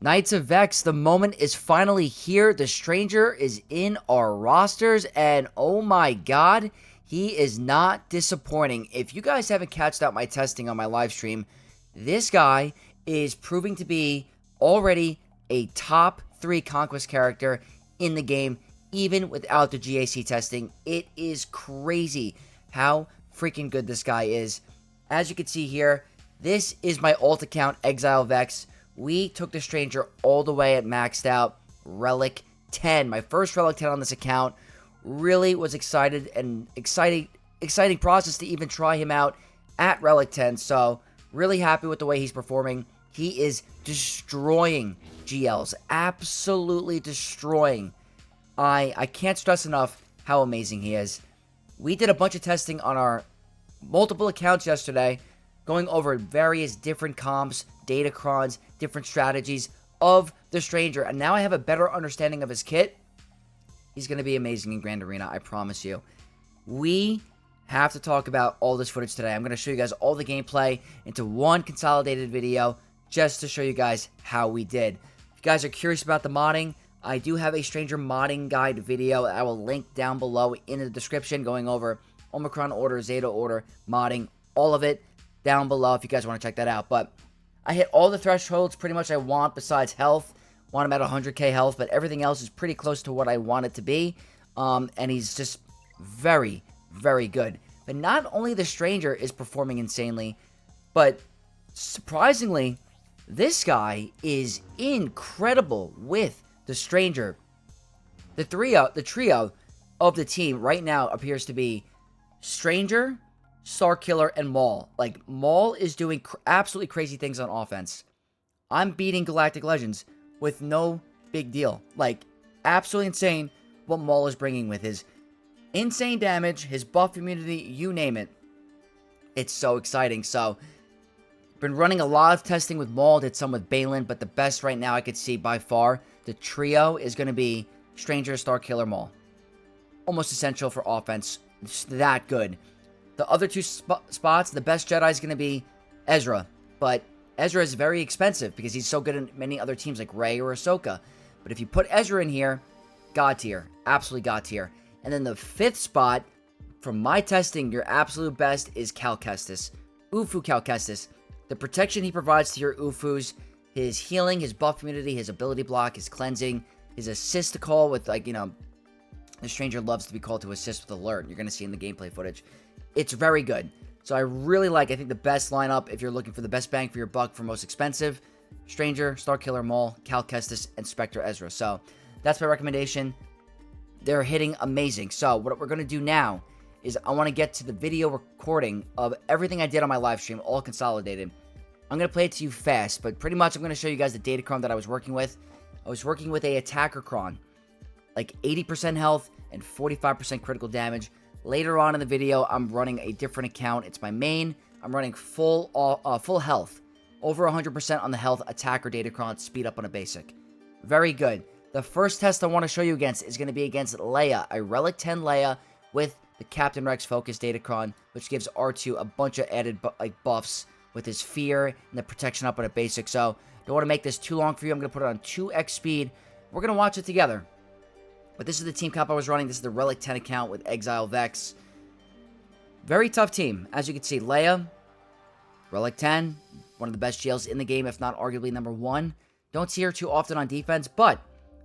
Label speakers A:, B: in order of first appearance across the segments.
A: Knights of Vex, the moment is finally here. The Stranger is in our rosters, and oh my god, he is not disappointing. If you guys haven't catched out my testing on my live stream, this guy is proving to be already a top 3 Conquest character in the game, even without the GAC testing. It is crazy how freaking good this guy is. As you can see here, this is my alt account, Exile Vex. We took the Stranger all the way at maxed out Relic 10. My first Relic 10 on this account. Really was excited and exciting process to even try him out at Relic 10. So really happy with the way he's performing. He is destroying GLs. Absolutely destroying. I can't stress enough how amazing he is. We did a bunch of testing on our multiple accounts yesterday, going over various different comps, datacrons, different strategies of the Stranger. And now I have a better understanding of his kit. He's going to be amazing in Grand Arena, I promise you. We have to talk about all this footage today. I'm going to show you guys all the gameplay into one consolidated video just to show you guys how we did. If you guys are curious about the modding, I do have a Stranger modding guide video that I will link down below in the description, going over Omicron order, Zeta order, modding, all of it down below if you guys want to check that out. But I hit all the thresholds pretty much I want besides health. Want him at 100k health, but everything else is pretty close to what I want it to be. And he's just very, very good. But not only the Stranger is performing insanely, but surprisingly, this guy is incredible with the Stranger. The trio of the team right now appears to be Stranger, Starkiller, and Maul. Like, Maul is doing absolutely crazy things on offense. I'm beating Galactic Legends with no big deal. Like, absolutely insane what Maul is bringing with his insane damage, his buff immunity, you name it. It's so exciting. So, been running a lot of testing with Maul, did some with Balin, but the best right now I could see by far, the trio is going to be Stranger, Starkiller, Maul. Almost essential for offense. It's that good. The other two spots, the best Jedi is going to be Ezra. But Ezra is very expensive because he's so good in many other teams like Rey or Ahsoka. But if you put Ezra in here, God tier. Absolutely God tier. And then the 5th spot, from my testing, your absolute best is Cal Kestis. Ufu Cal Kestis. The protection he provides to your Ufus, his healing, his buff immunity, his ability block, his cleansing, his assist to call with, like, you know, the Stranger loves to be called to assist with alert. You're going to see in the gameplay footage. It's very good. So I really I think the best lineup, if you're looking for the best bang for your buck for most expensive, Stranger, Starkiller, Maul, Cal Kestis, and Spectre Ezra. So that's my recommendation. They're hitting amazing. So what we're going to do now is I want to get to the video recording of everything I did on my live stream, all consolidated. I'm going to play it to you fast, but pretty much I'm going to show you guys the datacron that I was working with. I was working with a attacker cron, like 80% health and 45% critical damage. Later on in the video, I'm running a different account. It's my main. I'm running full health. Over 100% on the health attacker datacron, speed up on a basic. Very good. The first test I want to show you against is going to be against Leia, a Relic 10 Leia with the Captain Rex Focus datacron, which gives R2 a bunch of added buffs with his fear and the protection up on a basic. So, don't want to make this too long for you. I'm going to put it on 2x speed. We're going to watch it together. But this is the team comp I was running. This is the Relic 10 account with Exile Vex. Very tough team. As you can see, Leia, Relic 10, one of the best GLs in the game, if not arguably number 1. Don't see her too often on defense, but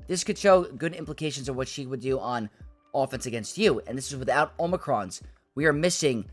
A: this could show good implications of what she would do on offense against you. And this is without Omicrons. We are missing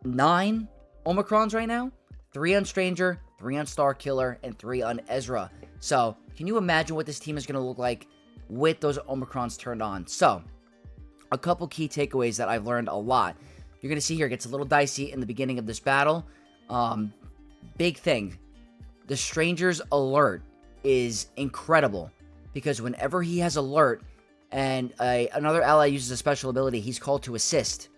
A: 9 Omicrons right now. 3 on Stranger, 3 on Starkiller, and 3 on Ezra. So, can you imagine what this team is going to look like with those Omicrons turned on? So, a couple key takeaways that I've learned a lot. You're going to see here, it gets a little dicey in the beginning of this battle. Big thing. The Stranger's alert is incredible, because whenever he has alert and another ally uses a special ability, he's called to assist.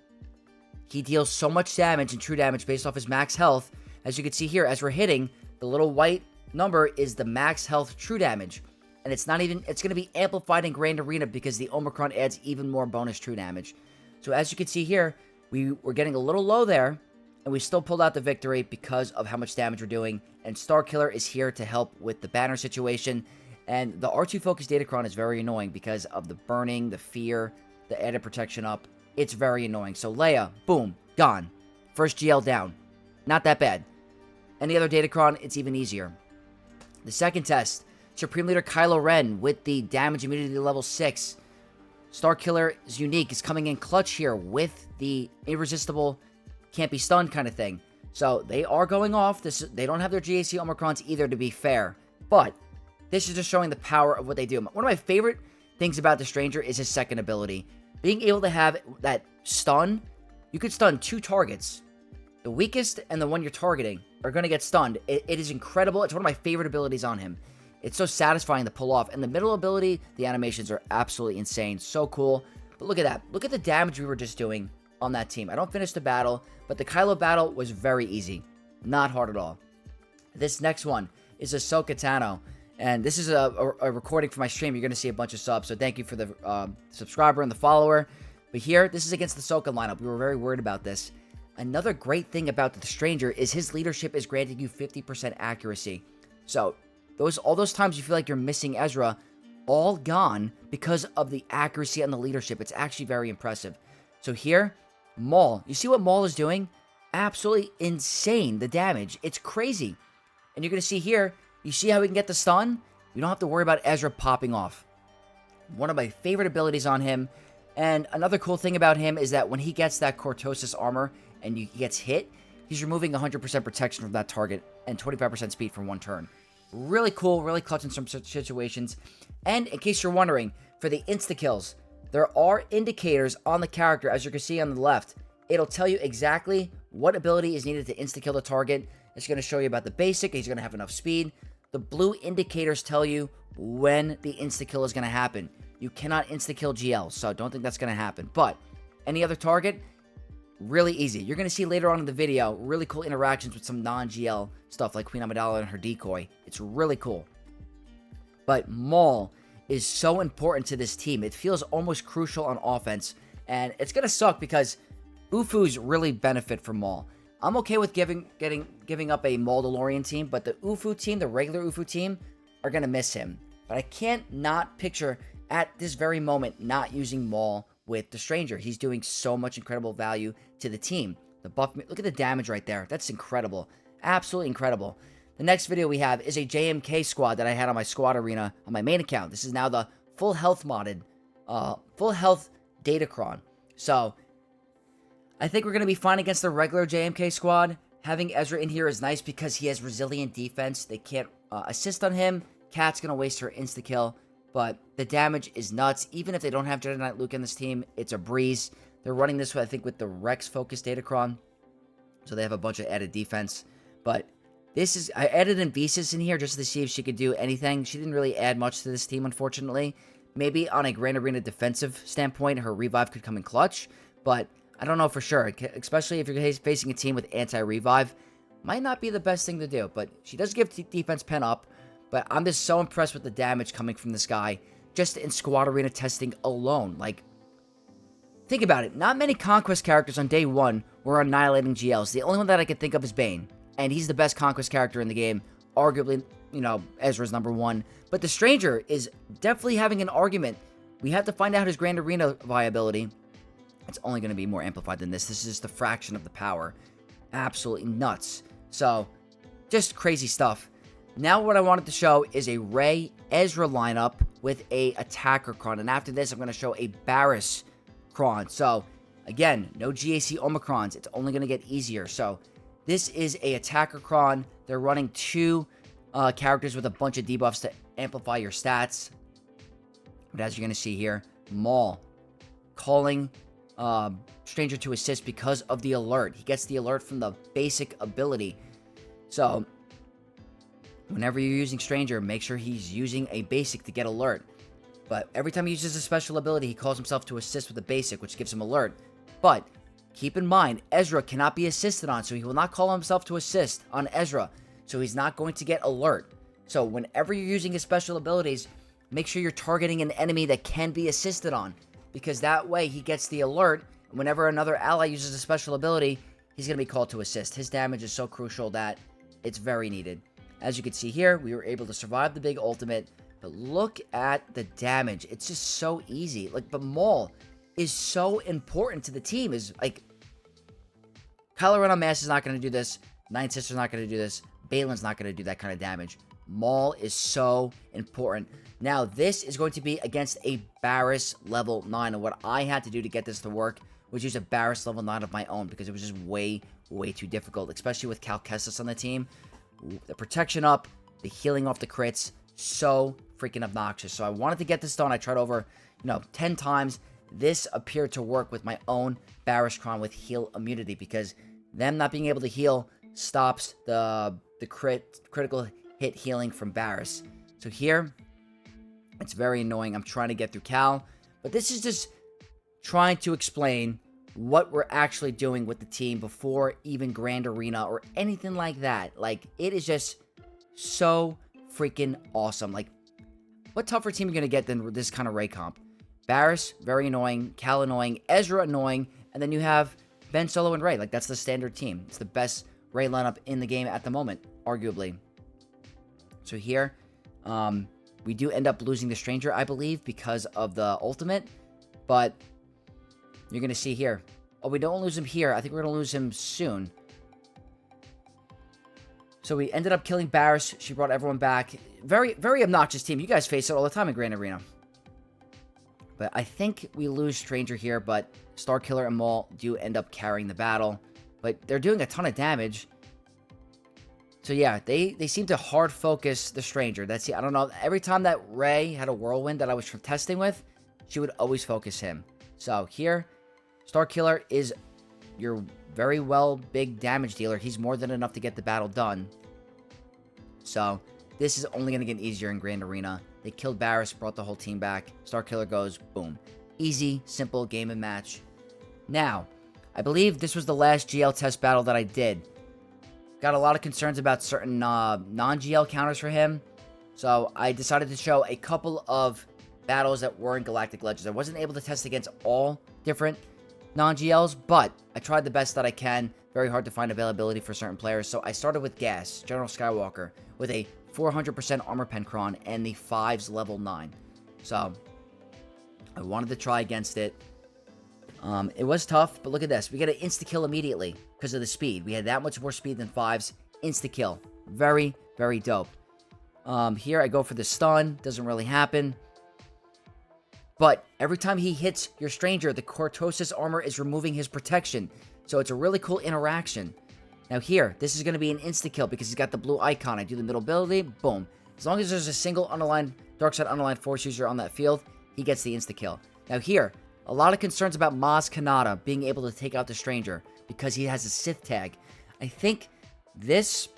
A: He deals so much damage and true damage based off his max health. As you can see here, as we're hitting, the little white number is the max health true damage. And it's not even, it's going to be amplified in Grand Arena because the Omicron adds even more bonus true damage. So as you can see here, we're getting a little low there. and we still pulled out the victory because of how much damage we're doing. And Starkiller is here to help with the banner situation. And the R2 Focus Datacron is very annoying because of the burning, the fear, the added protection up. It's very annoying. So Leia, boom, gone. First GL down. Not that bad. Any other Datacron, it's even easier. The second test, Supreme Leader Kylo Ren with the damage immunity level 6. Starkiller is unique. Is coming in clutch here with the irresistible, can't be stunned kind of thing. So they are going off. They don't have their GAC Omicrons either, to be fair. But this is just showing the power of what they do. One of my favorite things about the Stranger is his second ability. Being able to have that stun. You could stun 2 targets. The weakest and the one you're targeting are going to get stunned. It is incredible. It's one of my favorite abilities on him. It's so satisfying to pull off. And the middle ability, the animations are absolutely insane. So cool. But look at that. Look at the damage we were just doing on that team. I don't finish the battle, but the Kylo battle was very easy. Not hard at all. This next one is Ahsoka Tano. And this is a recording for my stream. You're going to see a bunch of subs. So thank you for the subscriber and the follower. But here, this is against the Ahsoka lineup. We were very worried about this. Another great thing about the Stranger is his leadership is granting you 50% accuracy. So all those times you feel like you're missing Ezra, all gone because of the accuracy and the leadership. It's actually very impressive. So here, Maul. You see what Maul is doing? Absolutely insane, the damage. It's crazy. And you're going to see here, you see how we can get the stun? You don't have to worry about Ezra popping off. One of my favorite abilities on him. And another cool thing about him is that when he gets that Cortosis armor and he gets hit, he's removing 100% protection from that target and 25% speed for 1 turn. Really cool, really clutch in some situations. And in case you're wondering, for the insta-kills, there are indicators on the character, as you can see on the left. It'll tell you exactly what ability is needed to insta-kill the target. It's going to show you about the basic, he's going to have enough speed. The blue indicators tell you when the insta-kill is going to happen. You cannot insta-kill GL, so don't think that's going to happen. But any other target, really easy. You're going to see later on in the video really cool interactions with some non-GL stuff like Queen Amidala and her decoy. It's really cool. But Maul is so important to this team. It feels almost crucial on offense. And it's going to suck because Ufus really benefit from Maul. I'm okay with giving up a Maul team, but the Ufu team, the regular Ufu team, are going to miss him. But I can't not picture at this very moment not using Maul with the Stranger. He's doing so much incredible value to the team. The buff, look at the damage right there. That's incredible. Absolutely incredible. The next video we have is a JMK squad that I had on my squad arena on my main account. This is now the full health modded, full health Datacron. So I think we're going to be fine against the regular JMK squad. Having Ezra in here is nice because he has resilient defense. They can't assist on him. Kat's going to waste her insta-kill. But the damage is nuts. Even if they don't have Jedi Knight Luke in this team, it's a breeze. They're running this, I think, with the Rex Focus Datacron. So they have a bunch of added defense. But this is... I added in Visas in here just to see if she could do anything. She didn't really add much to this team, unfortunately. Maybe on a Grand Arena defensive standpoint, her revive could come in clutch. But I don't know for sure. Especially if you're facing a team with anti-revive. Might not be the best thing to do. But she does give defense pen up. But I'm just so impressed with the damage coming from this guy. Just in squad arena testing alone. Like, think about it. Not many Conquest characters on day 1 were annihilating GLs. The only one that I could think of is Bane. And he's the best Conquest character in the game. Arguably, you know, Ezra's number 1. But the Stranger is definitely having an argument. We have to find out his Grand Arena viability. It's only going to be more amplified than this. This is just a fraction of the power. Absolutely nuts. So, just crazy stuff. Now what I wanted to show is a Rey Ezra lineup with a Attacker Cron. And after this, I'm going to show a Barriss Cron. So, again, no GAC Omicrons. It's only going to get easier. So, this is a Attacker Cron. They're running 2 characters with a bunch of debuffs to amplify your stats. But as you're going to see here, Maul calling Stranger to assist because of the alert. He gets the alert from the basic ability. So, whenever you're using Stranger, make sure he's using a basic to get alert. But every time he uses a special ability, he calls himself to assist with a basic, which gives him alert. But keep in mind, Ezra cannot be assisted on, so he will not call himself to assist on Ezra. So he's not going to get alert. So whenever you're using his special abilities, make sure you're targeting an enemy that can be assisted on. Because that way he gets the alert, and whenever another ally uses a special ability, he's going to be called to assist. His damage is so crucial that it's very needed. As you can see here, we were able to survive the big ultimate, but look at the damage. It's just so easy. Like, but Maul is so important to the team. Is like, Kylo Ren on Mass is not going to do this. Nine Sister's not going to do this. Balin's not going to do that kind of damage. Maul is so important. Now, this is going to be against a Barriss level 9. And what I had to do to get this to work was use a Barriss level 9 of my own, because it was just way too difficult, especially with Cal Kestis on the team. The protection up, the healing off the crits, so freaking obnoxious. So I wanted to get this done. I tried over, 10 times. This appeared to work with my own Barriss Kron with heal immunity, because them not being able to heal stops the critical hit healing from Barriss. So here, it's very annoying. I'm trying to get through Cal, but this is just trying to explain what we're actually doing with the team before even Grand Arena or anything like that. Like, it is just so freaking awesome. Like, what tougher team are you going to get than this kind of Rey comp? Barriss, very annoying. Cal, annoying. Ezra, annoying. And then you have Ben Solo and Rey. Like, that's the standard team. It's the best Rey lineup in the game at the moment, arguably. So here, we do end up losing the Stranger, I believe, because of the ultimate. But you're going to see here. Oh, we don't lose him here. I think we're going to lose him soon. So we ended up killing Barriss. She brought everyone back. Very, very obnoxious team. You guys face it all the time in Grand Arena. But I think we lose Stranger here, but Starkiller and Maul do end up carrying the battle. But they're doing a ton of damage. So yeah, they seem to hard focus the Stranger. That's, I don't know. Every time that Rey had a whirlwind that I was testing with, she would always focus him. So here, Starkiller is your very big damage dealer. He's more than enough to get the battle done. So this is only going to get easier in Grand Arena. They killed Barriss, brought the whole team back. Starkiller goes, boom. Easy, simple game and match. Now, I believe this was the last GL test battle that I did. Got a lot of concerns about certain non-GL counters for him. So I decided to show a couple of battles that were in Galactic Legends. I wasn't able to test against all different non-GLs, but I tried the best that I can. Very hard to find availability for certain players. So I started with Gas, General Skywalker, with a 400% armor Pencron and the 5's level 9. So I wanted to try against it. It was tough, but look at this. We get an insta-kill immediately because of the speed. We had that much more speed than 5's. Insta-kill. Very, very dope. Here I go for the stun. Doesn't really happen. But every time he hits your Stranger, the Cortosis armor is removing his protection. So it's a really cool interaction. Now here, this is going to be an insta-kill because he's got the blue icon. I do the middle ability, boom. As long as there's a single dark side unaligned force user on that field, he gets the insta-kill. Now here, a lot of concerns about Maz Kanata being able to take out the Stranger because he has a Sith tag. I think this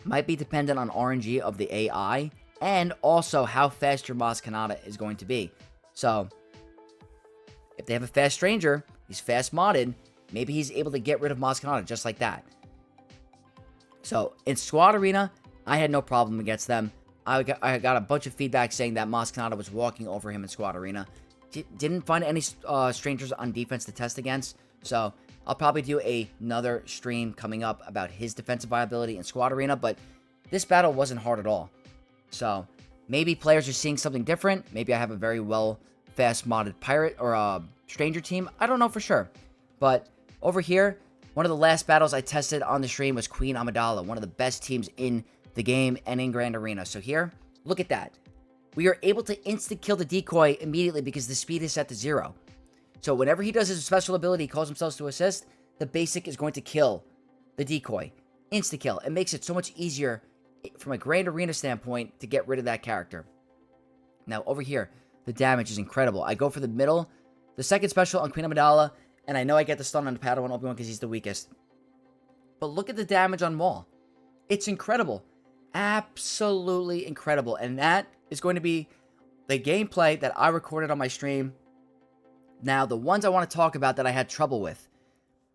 A: might be dependent on RNG of the AI and also how fast your Maz Kanata is going to be. So, if they have a fast Stranger, he's fast modded, maybe he's able to get rid of Maz Kanata just like that. So, in Squad Arena, I had no problem against them. I got a bunch of feedback saying that Maz Kanata was walking over him in Squad Arena. Didn't find any Strangers on defense to test against, so I'll probably do another stream coming up about his defensive viability in Squad Arena, but this battle wasn't hard at all. So, maybe players are seeing something different. Maybe I have a very fast modded pirate or Stranger team. I don't know for sure. But over here, one of the last battles I tested on the stream was Queen Amidala, one of the best teams in the game and in Grand Arena. So here, look at that. We are able to insta-kill the decoy immediately because the speed is set to 0. So whenever he does his special ability, he calls himself to assist, the basic is going to kill the decoy. Insta-kill. It makes it so much easier from a Grand Arena standpoint to get rid of that character. Now, over here, the damage is incredible. I go for the middle, the second special on Queen Amidala, and I know I get the stun on the Padawan Obi-Wan because he's the weakest. But look at the damage on Maul. It's incredible. Absolutely incredible. And that is going to be the gameplay that I recorded on my stream. Now, the ones I want to talk about that I had trouble with.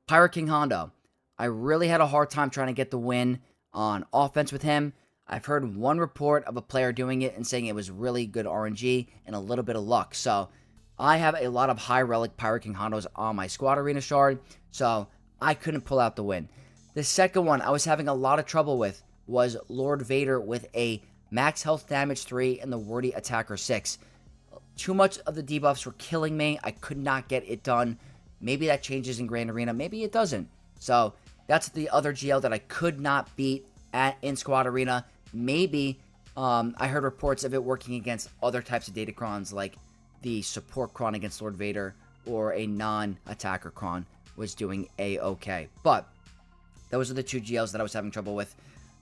A: Pirate King Hondo. I really had a hard time trying to get the win on offense with him. I've heard one report of a player doing it and saying it was really good RNG and a little bit of luck. So, I have a lot of high relic Pirate King Hondos on my Squad Arena shard. So, I couldn't pull out the win. The second one I was having a lot of trouble with was Lord Vader with a max health damage 3 and the wordy attacker 6. Too much of the debuffs were killing me. I could not get it done. Maybe that changes in Grand Arena. Maybe it doesn't. So that's the other GL that I could not beat in Squad Arena. Maybe I heard reports of it working against other types of Datacrons, like the support Cron against Lord Vader or a non-attacker Cron was doing A-okay. But those are the two GLs that I was having trouble with.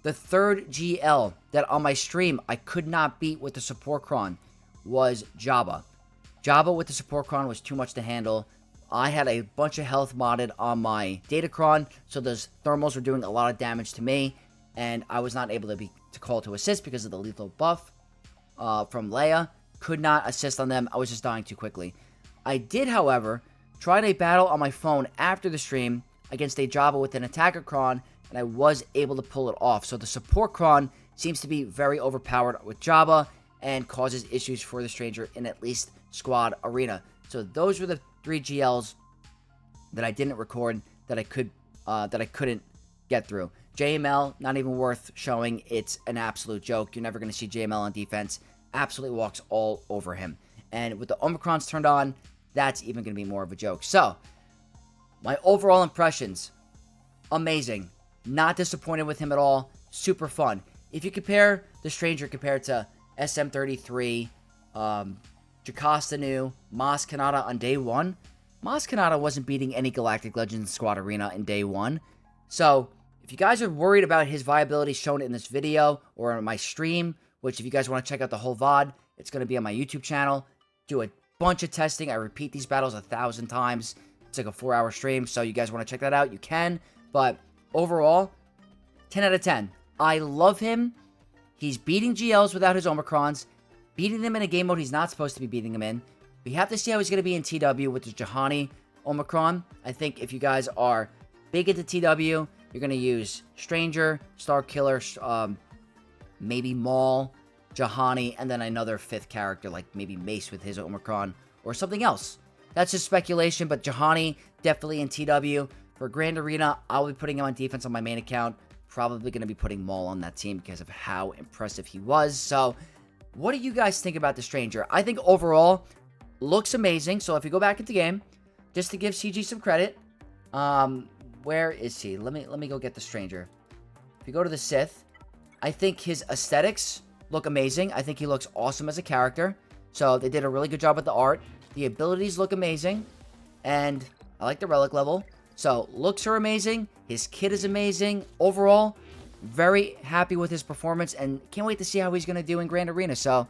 A: The third GL that on my stream I could not beat with the support Cron was Jabba. Jabba with the support Cron was too much to handle. I had a bunch of health modded on my Datacron, so those thermals were doing a lot of damage to me, and I was not able to call to assist because of the lethal buff from Leia. Could not assist on them. I was just dying too quickly. I did, however, try a battle on my phone after the stream against a Jabba with an attacker Cron, and I was able to pull it off. So the support Cron seems to be very overpowered with Jabba and causes issues for the Stranger in at least Squad Arena. So those were the 3 GLs that I didn't record that I couldn't get through. JML, not even worth showing. It's an absolute joke. You're never going to see JML on defense. Absolutely walks all over him. And with the Omicrons turned on, that's even going to be more of a joke. So, my overall impressions, amazing. Not disappointed with him at all. Super fun. If you compare the Stranger compared to SM33, Jocasta Nu, Maz Kanata on day 1, Maz Kanata wasn't beating any Galactic Legends Squad Arena in day 1. So, if you guys are worried about his viability shown in this video or on my stream, which if you guys want to check out the whole VOD, it's going to be on my YouTube channel. Do a bunch of testing. I repeat these battles 1,000 times. It's like a 4-hour stream, so you guys want to check that out, you can. But overall, 10 out of 10. I love him. He's beating GLs without his Omicrons, beating them in a game mode he's not supposed to be beating them in. We have to see how he's going to be in TW with the Juhani Omicron. I think if you guys are big into TW, you're going to use Stranger, Starkiller, maybe Maul, Juhani, and then another 5th character, like maybe Mace with his Omicron, or something else. That's just speculation, but Juhani, definitely in TW. For Grand Arena, I'll be putting him on defense on my main account. Probably going to be putting Maul on that team because of how impressive he was. So, what do you guys think about the Stranger? I think overall, looks amazing. So, if you go back into the game, just to give CG some credit, where is he? Let me go get the Stranger. If you go to the Sith, I think his aesthetics look amazing. I think he looks awesome as a character. So, they did a really good job with the art. The abilities look amazing. And I like the relic level. So, looks are amazing. His kit is amazing. Overall, very happy with his performance. And can't wait to see how he's going to do in Grand Arena. So,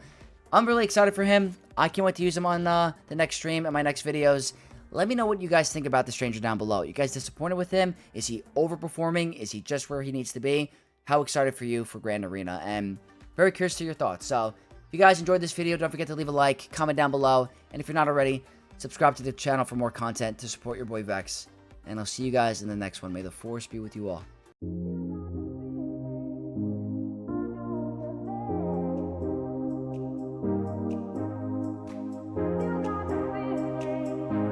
A: I'm really excited for him. I can't wait to use him on the next stream and my next videos. Let me know what you guys think about the Stranger down below. You guys disappointed with him? Is he overperforming? Is he just where he needs to be? How excited for you for Grand Arena? And very curious to your thoughts. So, if you guys enjoyed this video, don't forget to leave a like, comment down below. And if you're not already, subscribe to the channel for more content to support your boy Vex. And I'll see you guys in the next one. May the Force be with you all.